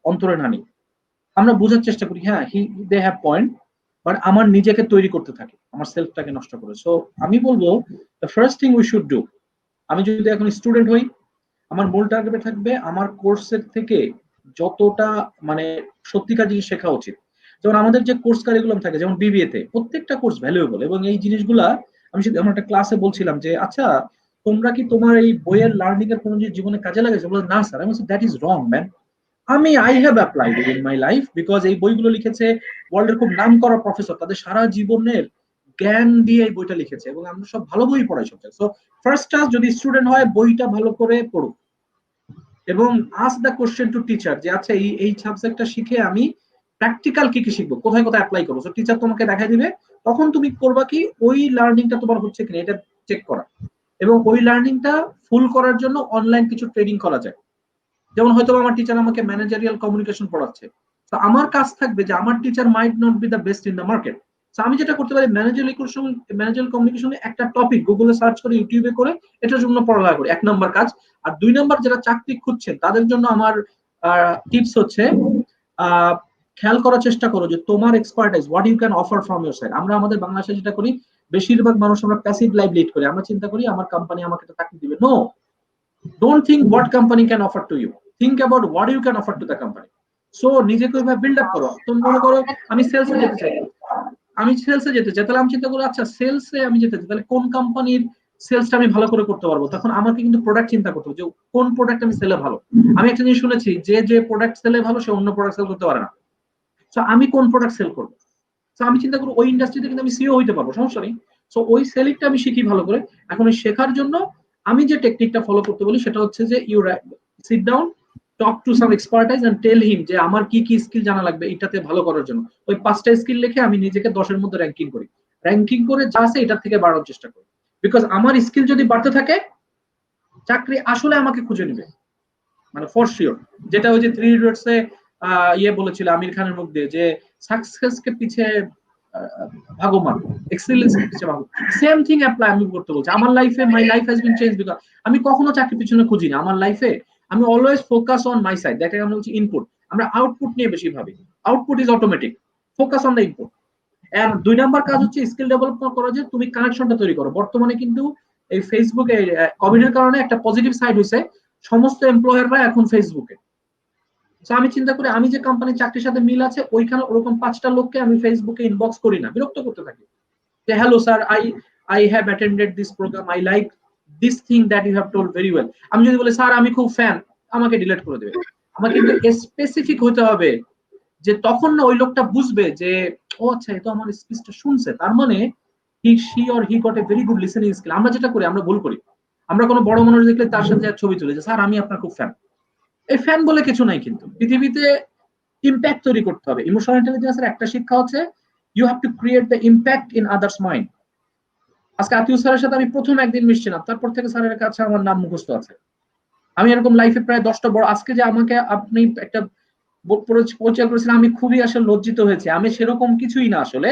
অন্তরে না নিই, আমরা বোঝার চেষ্টা করি, হ্যাঁ দে হ্যাভ পয়েন্ট, বাট আমার নিজেকে তৈরি করতে থাকি, আমার সেলফটাকে নষ্ট করে। সো আমি বলবো the first thing we should do, আমি যদি এখন স্টুডেন্ট হই, আমার মূল টার্গেটে থাকবে আমার কোর্সের থেকে যতটা মানে সত্যিকার জিনিস শেখা উচিত। যেমন আমাদের যে কোর্স কারিকুলাম থাকে, যেমন বিবিএ তে প্রত্যেকটা কোর্স ভ্যালুয়েবল, এবং এই জিনিসগুলা আমি আমার একটা ক্লাসে বলছিলাম যে আচ্ছা তোমরা কি তোমার এই বইয়ের লার্নিং এর কোনো জিনিস জীবনে কাজে লাগাইছো? বলে না স্যার। আমি বলছি দ্যাট ইজ রং ম্যান, আমি I have applied it in my life, because এই বইগুলো লিখেছে ওয়ার্ল্ডের খুব নাম করা প্রফেসর, তাদের সারা জীবনের জ্ঞান দিয়ে এই বইটা লিখেছে, এবং আমরা সব ভালো বই পড়াই সব। সো ফার্স্ট ক্লাস যদি স্টুডেন্ট হয়, বইটা ভালো করে পড়ুক এবং ask the question to teacher যে আচ্ছা এই সাবজেক্টটা শিখে আমি প্র্যাকটিক্যাল কি কি শিখবো, কোথায় কোথায় অ্যাপ্লাই করবো। সো টিচার তোমাকে দেখাই দিবে, তখন তুমি করবা কি ওই লার্নিংটা তোমার হচ্ছে কিনা এটা চেক করা, এবং ওই লার্নিংটা ফুল করার জন্য অনলাইন কিছু ট্রেনিং করা যায়। যেমন হয়তো আমার টিচার আমাকে ম্যানেজারিয়াল কমিউনিকেশন পড়াচ্ছে, তো আমার কাজ থাকবে যে আমার teacher might not be the best in the market, তো আমি যেটা করতে পারি ম্যানেজারিয়াল কমিউনিকেশনে একটা টপিক গুগলে সার্চ করে, ইউটিউবে করে এটার জন্য পড়ালেখা করি, 1 নম্বর কাজ। আর 2 নম্বর, যারা চাকরি খুঁজছেন তাদের জন্য আমার টিপস হচ্ছে খেয়াল করার চেষ্টা করো যে তোমার expertise what you can offer from your side. আমরা আমাদের বাংলাদেশে যেটা করি, বেশিরভাগ মানুষ আমরা প্যাসিভ লাইফ লিড করি, আমরা চিন্তা করি আমার কোম্পানি আমাকে একটা চাকরি দিবে। No, don't think what company can offer to you, think about what you can offer to the company. So নিজেকে ওইভাবে বিল্ড আপ করো। তুমি মনে করো আমি সেলসে যেতে চাই, তাহলে আমি চিন্তা করবো আচ্ছা সেলসে আমি যেতে চাই, তাহলে কোন কোম্পানির সেলসটা আমি ভালো করে করতে পারবো। তখন আমাকে কিন্তু প্রোডাক্ট চিন্তা করতে হবে যে কোন প্রোডাক্ট আমি সেলে ভালো। আমি একটা জিনিস শুনেছি যে প্রোডাক্ট সেলে ভালো সে অন্য প্রোডাক্ট সেল করতে পারে না। তো আমি কোন প্রোডাক্ট সেল করবো, তো আমি চিন্তা করবো ওই ইন্ডাস্ট্রিতে কিন্তু আমি সিও হইতে পারবো, সমস্যা নেই। সো ওই সেলিংটা আমি শিখি ভালো করে। এখন ওই শেখার জন্য আমি যে টেকনিকটা ফলো করতে বলি সেটা হচ্ছে যে you sit down, talk to some expertise and tell him যে আমার কি কি স্কিল জানা লাগবে এটাতে ভালো করার জন্য। ওই 5টা স্কিল লিখে আমি নিজেকে 10-এর মধ্যে র্যাঙ্কিং করি, র্যাঙ্কিং করে যা আছে এটার থেকে বাড়ানোর চেষ্টা করি। বিকজ আমার স্কিল যদি বাড়তে থাকে, চাকরি আসলে আমাকে খুঁজে নিবে, মানে ফর শিওর। যেটা ওই যে 3 ইডিয়টস এ ইয়ে বলেছিল আমির খানের মুখ দিয়ে যে সাকসেসকে পিছে ভাগমান, এক্সেলেন্স কে পিছে ভাগো। সেম থিং অ্যাপ্লাই আমি করতে বলছি আমার লাইফে। My life has been change because আমি কখনো চাকরি পিছনে খুঁজি না। আমার লাইফে আমি always focus on my side, দেখে আমি বলছি ইনপুট। আমরা আউটপুট নিয়ে বেশি ভাবি। Output is automatic, focus on the input. আর 2 নাম্বার কাজ হচ্ছে স্কিল ডেভেলপমেন্ট করা, যে তুমি কানেকশনটা তৈরি করো। বর্তমানে কিন্তু এই ফেসবুকে কোভিড এর কারণে একটা পজিটিভ সাইড হয়েছে, সমস্ত এমপ্লয়াররা এখন ফেসবুকে। তো আমি চিন্তা করি আমি যে কোম্পানির চাকরির সাথে মিল আছে ওইখানে ওরকম 5টা লোককে আমি ফেসবুকে ইনবক্স করি না, বিরক্ত করতে থাকি যে hello sir, I have attended this program, I like this thing that you have told very well. আমি যদি বলি স্যার আমি খুব ফ্যান, আমাকে ডিলিট করে দেবে। আমাকে কিন্তু স্পেসিফিক হতে হবে, যে তখন না ওই লোকটা বুঝবে যে ও আচ্ছা এ তো আমার স্পিচটা শুনছে, তার মানে she or he got a very good listening skill. আমরা যেটা করি, আমরা ভুল করি, আমরা কোনো বড় মানুষ দেখলে তার সাথে এক ছবি তুলে যে স্যার আমি আপনার খুব ফ্যান। এই ফ্যান বলে কিছু নাই, কিন্তু পৃথিবীতে ইম্প্যাক্ট তৈরি করতে হবে। ইমোশনাল ইন্টেলিজেন্সের একটা শিক্ষা হচ্ছে you have to create the impact in others mind. আজকে আতিউর স্যারের সাথে আমি প্রথম একদিন মিশছিলাম, তারপর থেকে স্যারের কাছে আমার নাম মুখস্থ আছে। আমি এরকম লাইফে প্রায় 10টা বড়, আজকে যে আমাকে আপনি একটা পরিচয় করেছিলেন, আমি খুবই আসলে লজ্জিত হয়েছি। আমি সেরকম কিছুই না আসলে,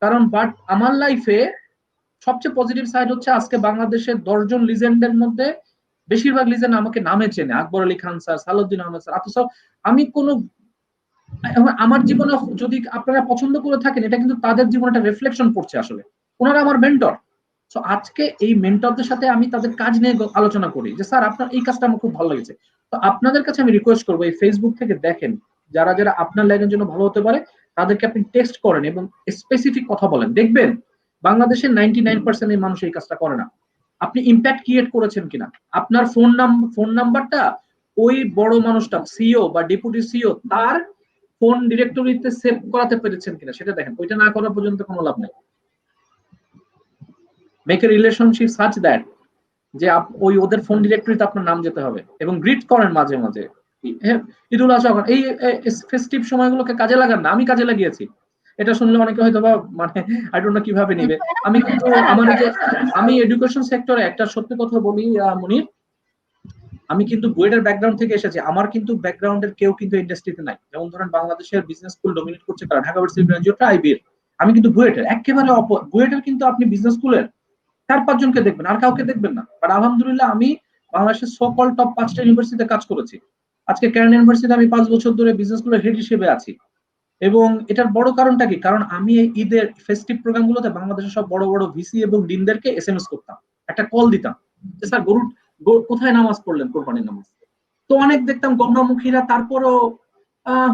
কারণ বাট আমার লাইফে সবচেয়ে পজিটিভ সাইড হচ্ছে আজকে বাংলাদেশের 10জন লিজেন্ডের মধ্যে বেশিরভাগ লিজেন্ড আমাকে নামে চেনে। আকবর আলী খান স্যার, সালাউদ্দিন আহমেদ স্যার, আতো স্যার। আমি কোনো আমার জীবনে যদি আপনারা পছন্দ করে থাকেন, এটা কিন্তু তাদের জীবনে একটা রিফ্লেকশন পড়ছে আসলে। ওনারা আমার মেন্টর। সো আজকে এই মেন্টরদের সাথে আমি তাদের কাজ নিয়ে আলোচনা করি যে স্যার আপনার এই কাজটা আমার খুব ভালো লেগেছে। তো আপনাদের কাছে আমি রিকোয়েস্ট করবো এই ফেসবুক থেকে দেখেন, যারা যারা আপনার লাইনের জন্য ভালো হতে পারে তাদেরকে আপনি টেক্সট করেন এবং স্পেসিফিক কথা বলেন। দেখবেন বাংলাদেশের 99% এই মানুষ এই কাজটা করে না। আপনি ইম্প্যাক্ট ক্রিয়েট করেছেন কিনা, আপনার ফোন নাম্বারটা ওই বড় মানুষটা সিইও বা ডেপুটি সিইও তার ফোন ডিরেক্টরিতে সেভ করাতে পেরেছেন কিনা সেটা দেখেন। ওইটা না করা পর্যন্ত কোনো লাভ নেই। Make a relationship such that যে ওই ওদের ফোন ডিরেক্টরিতে আপনার নাম যেতে হবে, এবং গ্রিট করেন মাঝে মাঝে। ঈদুল আজহা এই ফেস্টিভ সময়গুলোকে কাজে লাগান না, আমি কাজে লাগিয়েছি। এটা শুনলে অনেকে হয়তো বা মানে আই ডোন্ট নো কিভাবে নিবে। আমি কিন্তু আমার এই যে আমি এডুকেশন সেক্টরে একটা সত্যি কথা বলি মনির, আমি কিন্তু বুয়েটের ব্যাকগ্রাউন্ড থেকে এসেছি। আমার কিন্তু ব্যাকগ্রাউন্ডের কেউ কিন্তু ইন্ডাস্ট্রিতে নাই। যেমন ধরেন বাংলাদেশের বিজনেস স্কুল ডমিনেট করছে কারা, ঢাকা ভার্সিটি গ্রাজুয়েটরা, আইবিএর। আমি কিন্তু বুয়েটের একেবারে বুয়েটের কিন্তু আপনি বিজনেস স্কুলের 4-5 জনকে দেখবেন, আর কাউকে দেখবেন না। বাট আলহামদুলিল্লাহ আমি বাংলাদেশের সকল টপ 5টা ইউনিভার্সিটিতে কাজ করেছি। আজকে ক্যারেন ইউনিভার্সিটিতে আমি 5 বছর ধরে বিজনেস স্কুলের হেড হিসেবে আছি। এবং এটার বড় কারণটা কি, কারণ আমি এই ঈদের ফেস্টিভ প্রোগ্রাম গুলোতে বাংলাদেশের সব বড় বড় ভিসি এবং ডিনদেরকে এসএমএস করতাম, একটা কল দিতাম যে স্যার কোথায় নামাজ পড়লেন, কোরবানির নামাজ। তো অনেক দেখতাম গণ্যমুখীরা তারপরও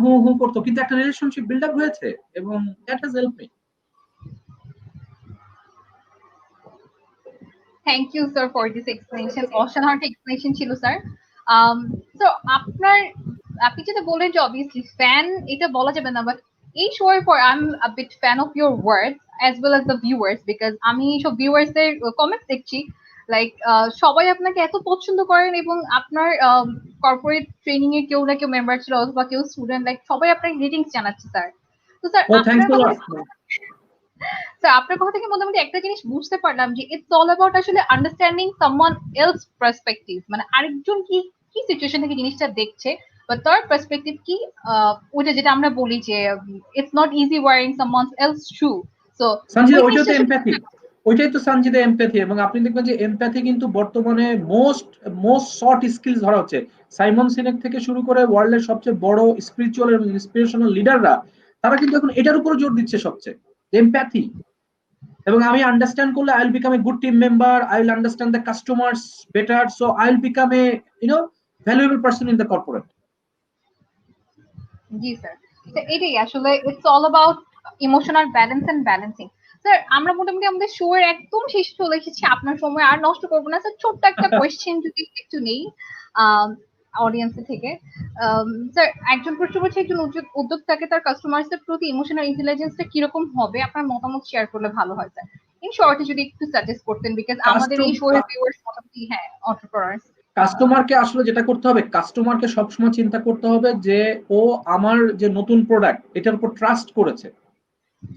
হু হু করতো, কিন্তু একটা রিলেশনশিপ বিল্ড আপ হয়েছে এবং that has help me. Thank you sir for this explanation, অসাধারণ এক্সপ্লেনেশন ছিল স্যার। তো আপনি যেটা বললেন যে অবভিয়াসলি ফ্যান এটা বলা যাবে না, বাট এই শোয়ের পর I am a bit fan of your word as well as the viewers, because আমি সব ভিউয়ার্স এর কমেন্টস দেখছি, লাইক সবাই আপনাকে এত পছন্দ করেন, এবং আপনার কর্পোরেট ট্রেনিং এর কেউ না কেউ মেম্বার ছিল অথবা কেউ স্টুডেন্ট, লাইক সবাই আপনাকে গ্রিটিংস জানাচ্ছে স্যার। তো স্যার ও থ্যাঙ্কস আ লট। স্যার আপনার কথা থেকে মোটামুটি একটা জিনিস বুঝতে পারলাম যে ইটস অল অ্যাবাউট আসলে আন্ডারস্ট্যান্ডিং সামওয়ান এলস পার্সপেক্টিভ, মানে আরেকজন কি কি সিচুয়েশন থেকে জিনিসটা দেখছে বা তার পার্সপেক্টিভ কি, ওইটা যেটা আমরা বলি যে it's not easy wearing someone else shoe. So Sanjida ওইটাই তো এমপ্যাথি, ওইটাই তো সঞ্জিদা এমপ্যাথি। এবং আপনি দেখবেন যে এমপ্যাথি কিন্তু বর্তমানে মোস্ট শর্ট স্কিলস ধরা হচ্ছে। সাইমন সিনেক থেকে শুরু করে ওয়ার্ল্ডের সবচেয়ে বড় স্পিরিচুয়াল এবং ইন্সপিরেশনাল লিডাররা তারা কিন্তু এখন এটার উপর জোর দিচ্ছে সবচেয়ে, এমপ্যাথি। এবং আমি আন্ডারস্ট্যান্ড করলে I will become a good team member, I will understand the customers better, so I will become a valuable person in the corporate. জি স্যার, এটাই আসলে it's all about emotional balance and balancing. Sir আমরা মোটামুটি আমাদের শো এর একদম শেষে চলে এসেছি, আপনার সময় আর নষ্ট করবো না স্যার। ছোট্ট একটা কোয়েশ্চেন যদি একটু নেই অডিয়েন্স থেকে। স্যার একজন প্রশ্ন একজন উদ্যোক্তাকে তার কাস্টমার্সের প্রতি ইমোশনাল ইন্টেলিজেন্সটা কিরকম হবে, আপনার মতামত শেয়ার করলে ভালো হয় স্যার। ইন শর্টে যদি একটু সাজেস্ট করতেন, বিকজ আমাদের এই শো এর ভিউয়ার্স মোটামুটি হ্যাঁ এন্টারপ্রেনার্স। কাস্টমারকে আসলে যেটা করতে হবে, কাস্টমারকে সবসময় চিন্তা করতে হবে যে ও আমার যে নতুন প্রোডাক্ট এটার উপর ট্রাস্ট করেছে।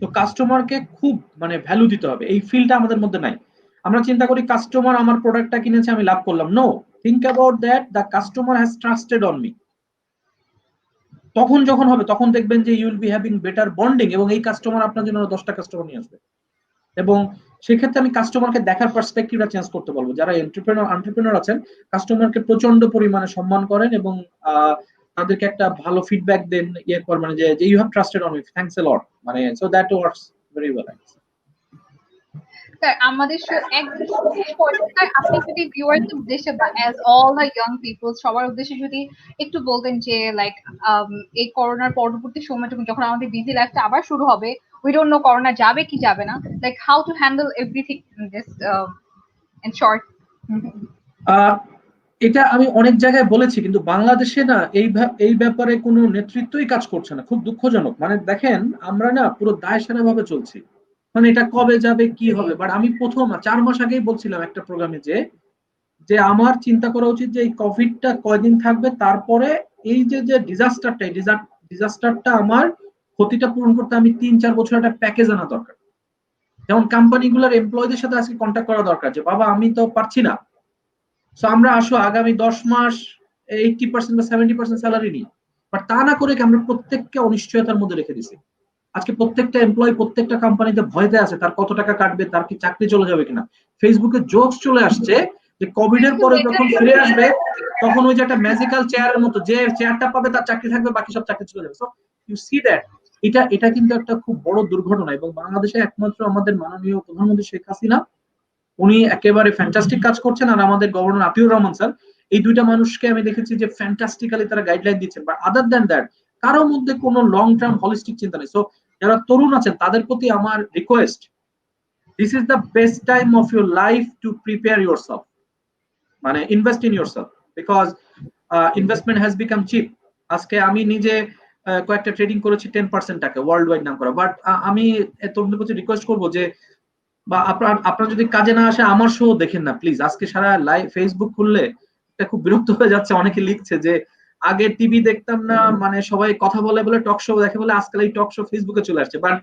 তো কাস্টমারকে খুব মানে ভ্যালু দিতে হবে, এই ফিলটা আমাদের মধ্যে নাই। আমরা চিন্তা করি কাস্টমার আমার প্রোডাক্টটা কিনেছে আমি লাভ করলাম, no, think about that the customer has trusted on me. তখন যখন হবে তখন দেখবেন যে you will be having better bonding, এবং এই কাস্টমার আপনার জন্য 10টা কাস্টমার নিয়ে আসবে। এবং সেক্ষেত্রে আমি কাস্টমারকে দেখার পার্সপেক্টিভটা চেঞ্জ করতে বলবো। যারা এন্টারপ্রেনার আছেন কাস্টমারকে প্রচন্ড পরিমাণে সম্মান করেন এবং তাদেরকে একটা ভালো ফিডব্যাক দেন, ইয়ে কর, মানে যে you have trusted on me, thanks a lot, মানে so that works very well. Sir আমাদের শো একদম শেষ পর্যায়ে, স্যার আপনি যদি ভিউয়ার্স উদ্দেশ্যে বা as all the young people সবার উদ্দেশ্যে যদি একটু বলতেন যে লাইক এই করোনার পরবর্তী সময়টুকু যখন আমাদের বিজি লাইফটা আবার শুরু হবে, উই ডোন্ট নো করোনা যাবে কি যাবে না, like how to handle everything in this in short. Ah, এটা আমি অনেক জায়গায় বলেছি, কিন্তু বাংলাদেশে না এই ব্যাপারে কোনো নেতৃত্বই কাজ করছে না, খুব দুঃখজনক। মানে দেখেন, আমরা না পুরো দায়সারা ভাবে চলছি, মানে এটা কবে যাবে কি হবে। বাট আমি প্রথম 4 মাস আগেই বলছিলাম একটা প্রোগ্রামে যে যে আমার চিন্তা করা উচিত যে এই কোভিডটা কয়দিন থাকবে, তারপরে এই যে যে ডিজাস্টারটা, এই ডিজাস্টারটা আমার ক্ষতিটা পূরণ করতে আমি 3-4 বছর একটা প্যাকেজ আনা দরকার। যেমন কোম্পানিগুলোর এমপ্লয়ীদের সাথে আজকে কন্ট্যাক্ট করা দরকার যে বাবা আমি তো পারছি না, সো আমরা আসো আগামী 10 মাস 80% বা 70% স্যালারি নিই। বাট তা না করে কি আমরা প্রত্যেককে অনিশ্চয়তার মধ্যে রেখে দিছি। আজকে প্রত্যেকটা এমপ্লয়ি প্রত্যেকটা কোম্পানিতে ভয়তে আছে তার কত টাকা কাটবে, তার কি চাকরি চলে যাবে কিনা। ফেসবুকে জোকস চলে আসছে যে কোভিড এর পরে যখন ফিরে আসবে তখন ওই যে একটা ম্যাজিক্যাল চেয়ারের মতো, যে চেয়ারটা পাবে তার চাকরি থাকবে, বাকি সব চাকরি চলে যাবে। সো ইউ সি দ্যাট, এটা কিন্তু একটা খুব বড় দুর্ঘটনা। এবং বাংলাদেশে একমাত্র আমাদের মাননীয় প্রধানমন্ত্রী শেখ হাসিনা, উনি একেবারে ফ্যান্টাস্টিক কাজ করছেন, আর আমাদের গভর্নর আতিউর রহমান স্যার, এই দুইটা মানুষকে আমি দেখেছি যে ফ্যান্টাস্টিক্যালি তারা গাইডলাইন দিচ্ছেন। বাট আদার দ্যান দ্যাট কারোর মধ্যে কোনো লং টার্ম হলিস্টিক চিন্তা নেই। সো যারা তরুণ আছেন তাদের প্রতি আমার request, this is the best time of your life to prepare yourself, মানে invest in yourself, because investment has become cheap. আজকে আমি নিজে কয়েকটা ট্রেডিং করেছি 10% টাকা, ওয়ার্ল্ড ওয়াইড নাম করা। বাট আমি তরুণদের প্রতি রিকোয়েস্ট করবো যে বা আপনার যদি কাজে না আসে আমার শো দেখেন না প্লিজ। আজকে সারা লাইভ ফেসবুক খুললে এটা খুব বিরক্ত হয়ে যাচ্ছে, অনেকে লিখছে যে আগে টিভি দেখতাম না, মানে সবাই কথা বলে বলে টক শো দেখে বলে আজকাল এই টক শো ফেসবুকে চলে আসছে। বাট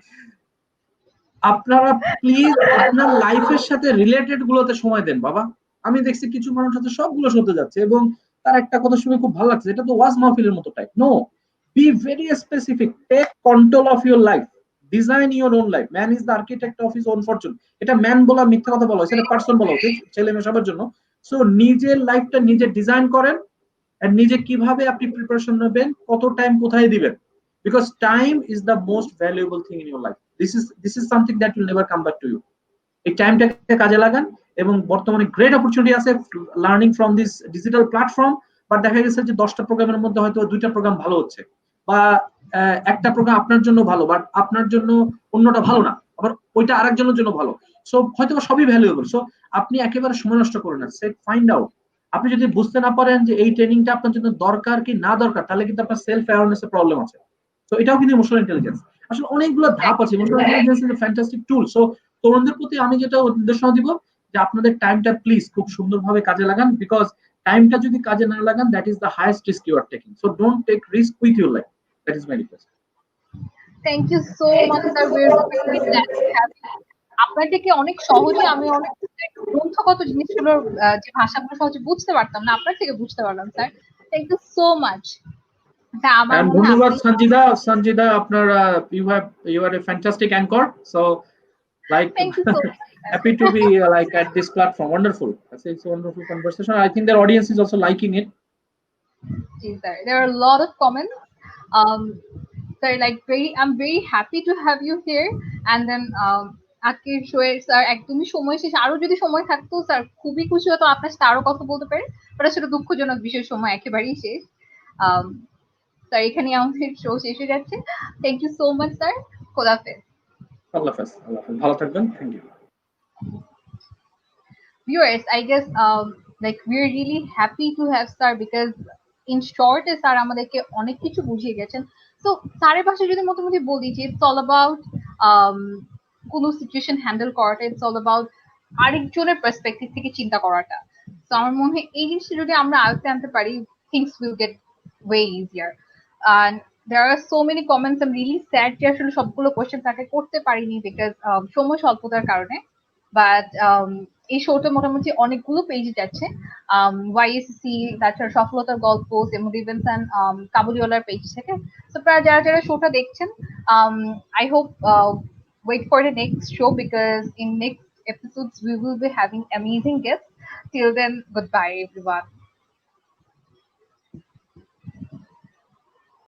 আপনারা প্লিজ আপনার লাইফের সাথে রিলেটেড গুলোতে সময় দেন বাবা। আমি দেখছি কিছু মানুষ আছে সবগুলো শুনতে যাচ্ছে এবং তার একটা কথা শুনে খুব ভালো লাগছে, এটা তো ওয়াজ মাহফিলের মতো type. No, be very specific, take control of your life, design your own life, man is the architect of his own fortune. এটা ম্যান বলা মিথ্যা কথা বলা হয়েছে, এটা পার্সন বলা উচিত, ছেলে মেয়ে সবার জন্য। সো নিজের লাইফটা নিজে ডিজাইন করেন, আর নিজে কিভাবে আপনি প্রিপারেশন নেবেন, কত টাইম কোথায় দিবেন, because time is the most valuable thing in your life. This is something that will never come back to you. এই টাইমটাকে কাজে লাগান। এবং বর্তমানে গ্রেট অপরচুনিটি আছে learning from this digital platform. But দেখা গেছে যে 10টা প্রোগ্রামের মধ্যে হয়তো 2টা প্রোগ্রাম ভালো হচ্ছে, বা একটা প্রোগ্রাম আপনার জন্য ভালো বাট আপনার জন্য অন্যটা ভালো না, আবার ওইটা আরেকজনের জন্য ভালো। সো হয়তো সবই ভ্যালুয়েবল। সো আপনি একেবারে সময় নষ্ট করেন না, সেট ফাইন্ড আউট। আপনি যদি বুঝতে না পারেন যে এই ট্রেনিংটা আপনার জন্য দরকার কি না দরকার, তাহলে কিন্তু আপনার সেলফ অ্যাওয়ারনেস এর প্রবলেম আছে। তো এটাও কিন্তু ইমোশনাল ইন্টেলিজেন্স। আসলে অনেকগুলো ধাপ আছে, emotional intelligence is a fantastic tool. So তরুণদের প্রতি আমি যেটা নির্দেশনা দিব যে আপনাদের টাইমটা প্লিজ খুব সুন্দরভাবে কাজে লাগান, বিকজ টাইমটা যদি কাজে না লাগান that is the highest risk you are taking. So don't take risk with your life, that is my request. Thank you so much sir, we are really glad to have you. আপনার থেকে অনেক সহজে আমি অনেক গ্রন্থগত জিনিসগুলোর যে ভাষাগুলো সহজে বুঝতে পারতাম না, আপনার থেকে বুঝতে পারলাম sir. Thank you so much. Sir আমার And মনে হয় ধন্যবাদ আপনি সঞ্জিদা, আপনার you are a fantastic anchor. So like thank you so much. happy to be like at this platform. Wonderful. It's a wonderful conversation. I think their audience is also liking it. G sir, there are a lot of comments. Um, sir, like I'm very happy to have you here. And then আজকের শোয়ে স্যার একদমই সময় শেষ। আরো যদি সময় থাকতো স্যার খুবই খুশি হতো আপনার সাথে আরো কথা বলতে পারে, বাট আসলে দুঃখজনক বিষয় সময় একেবারেই শেষ। স্যার এখানে আমাদের শো শেষ হয়ে যাচ্ছে। Thank you so much sir, খোদাফেজ। আল্লাহ হাফেজ, আল্লাহ হাফেজ, ভালো থাকবেন, thank you. Viewers, I guess like we're really happy to have Sir because in short sir আমাদেরকে অনেক কিছু বুঝিয়ে গেছেন। তো স্যারের ভাষায় যদি মোটামুটি বলি যে ইটস অল অ্যাবাউট কোন সিচুয়েশন হ্যান্ডেল করাটা, ইটস অল অ্যাবাউট আরেকজনের পার্সপেক্টিভ থেকে চিন্তা করাটা। তো আমার মনে হয় এই জিনিসটা যদি আমরা আয়ত্তে আনতে পারি, things will get way easier. And there are so many comments. I'm really sad যে আসলে সবগুলো কোশ্চেন তাকে করতে পারিনি বিকজ সময় স্বল্পতার কারণে। বাট এই শোটা মোটামুটি অনেকগুলো পেজে যাচ্ছে, ওয়াইএসসি, তাছাড়া সফলতার গল্প, সেমুদিভেন্স অ্যান্ড কাবুলিওয়ালার পেজ থেকে। তো প্রায় যারা যারা শোটা দেখছেন, I hope wait for the next show because in next episodes we will be having amazing guests. Till then, goodbye everyone.